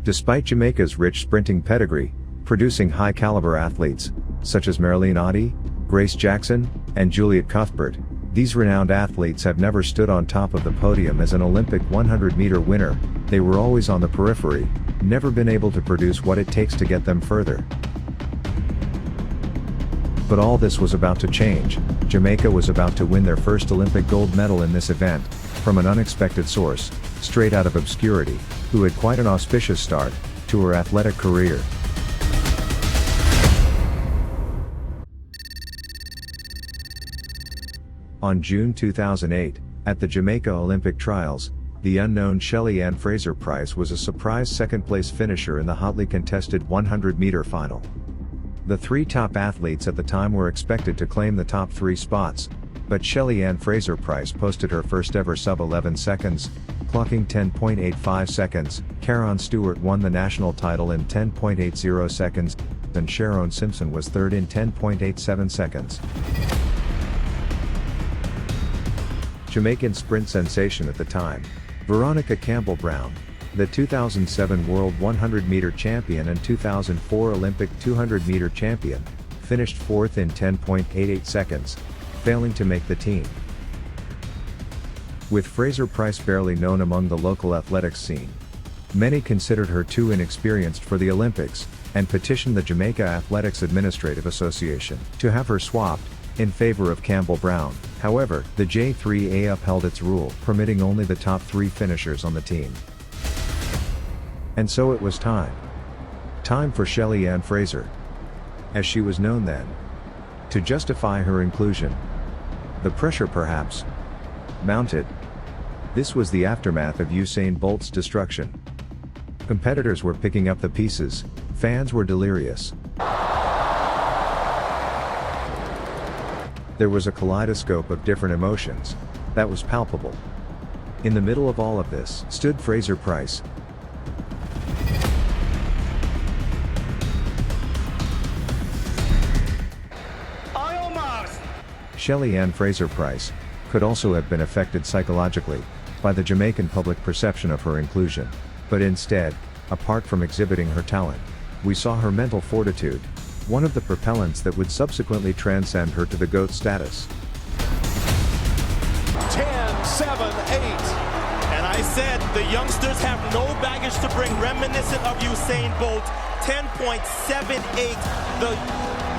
Despite Jamaica's rich sprinting pedigree, producing high-caliber athletes, such as Marilyn Oddie, Grace Jackson, and Juliet Cuthbert, these renowned athletes have never stood on top of the podium as an Olympic 100-meter winner. They were always on the periphery, never been able to produce what it takes to get them further. But all this was about to change. Jamaica was about to win their first Olympic gold medal in this event, from an unexpected source, straight out of obscurity, who had quite an auspicious start to her athletic career. On June 2008, at the Jamaica Olympic Trials, the unknown Shelly-Ann Fraser-Pryce was a surprise second-place finisher in the hotly contested 100-meter final. The three top athletes at the time were expected to claim the top three spots, but Shelly-Ann Fraser-Pryce posted her first ever sub-11 seconds, clocking 10.85 seconds. Caron Stewart won the national title in 10.80 seconds, and Sharon Simpson was third in 10.87 seconds. Jamaican sprint sensation at the time, Veronica Campbell-Brown, the 2007 World 100-meter champion and 2004 Olympic 200-meter champion, finished fourth in 10.88 seconds, failing to make the team. With Fraser-Pryce barely known among the local athletics scene, many considered her too inexperienced for the Olympics, and petitioned the Jamaica Athletics Administrative Association to have her swapped, in favor of Campbell-Brown. However, the J3A upheld its rule, permitting only the top three finishers on the team. And so it was time. Time for Shelly-Ann Fraser, as she was known then, to justify her inclusion. The pressure perhaps mounted. This was the aftermath of Usain Bolt's destruction. Competitors were picking up the pieces, fans were delirious. There was a kaleidoscope of different emotions that was palpable. In the middle of all of this stood Fraser-Pryce. Shelly-Ann Fraser-Pryce could also have been affected psychologically by the Jamaican public perception of her inclusion, but instead, apart from exhibiting her talent, we saw her mental fortitude, one of the propellants that would subsequently transcend her to the GOAT status. 10, 7, 8. And I said the youngsters have no baggage to bring, reminiscent of Usain Bolt. 10.78. The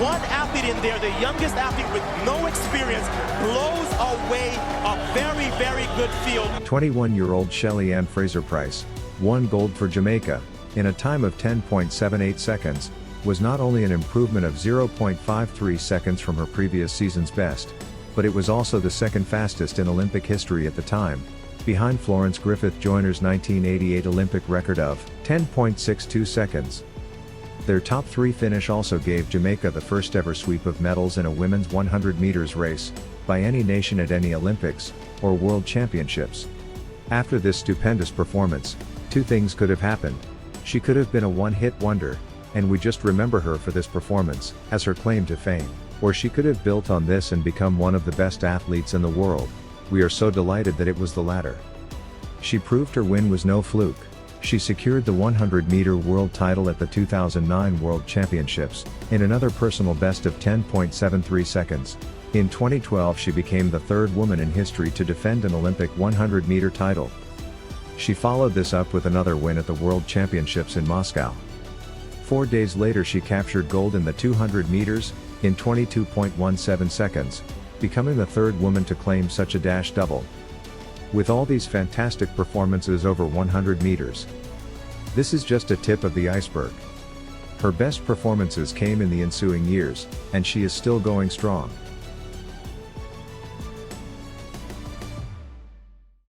one athlete in there, the youngest athlete with no experience, blows away a very, very good field. 21-year-old Shelly-Ann Fraser-Pryce won gold for Jamaica in a time of 10.78 seconds, was not only an improvement of 0.53 seconds from her previous season's best, but it was also the second fastest in Olympic history at the time, behind Florence Griffith Joyner's 1988 Olympic record of 10.62 seconds. Their top three finish also gave Jamaica the first ever sweep of medals in a women's 100 meters race, by any nation at any Olympics, or World Championships. After this stupendous performance, two things could have happened. She could have been a one-hit wonder, and we just remember her for this performance, as her claim to fame. Or she could have built on this and become one of the best athletes in the world. We are so delighted that it was the latter. She proved her win was no fluke. She secured the 100-meter world title at the 2009 World Championships, in another personal best of 10.73 seconds. In 2012 she became the third woman in history to defend an Olympic 100-meter title. She followed this up with another win at the World Championships in Moscow. 4 days later she captured gold in the 200 meters, in 22.17 seconds, becoming the third woman to claim such a dash double. With all these fantastic performances over 100 meters, this is just a tip of the iceberg. Her best performances came in the ensuing years, and she is still going strong.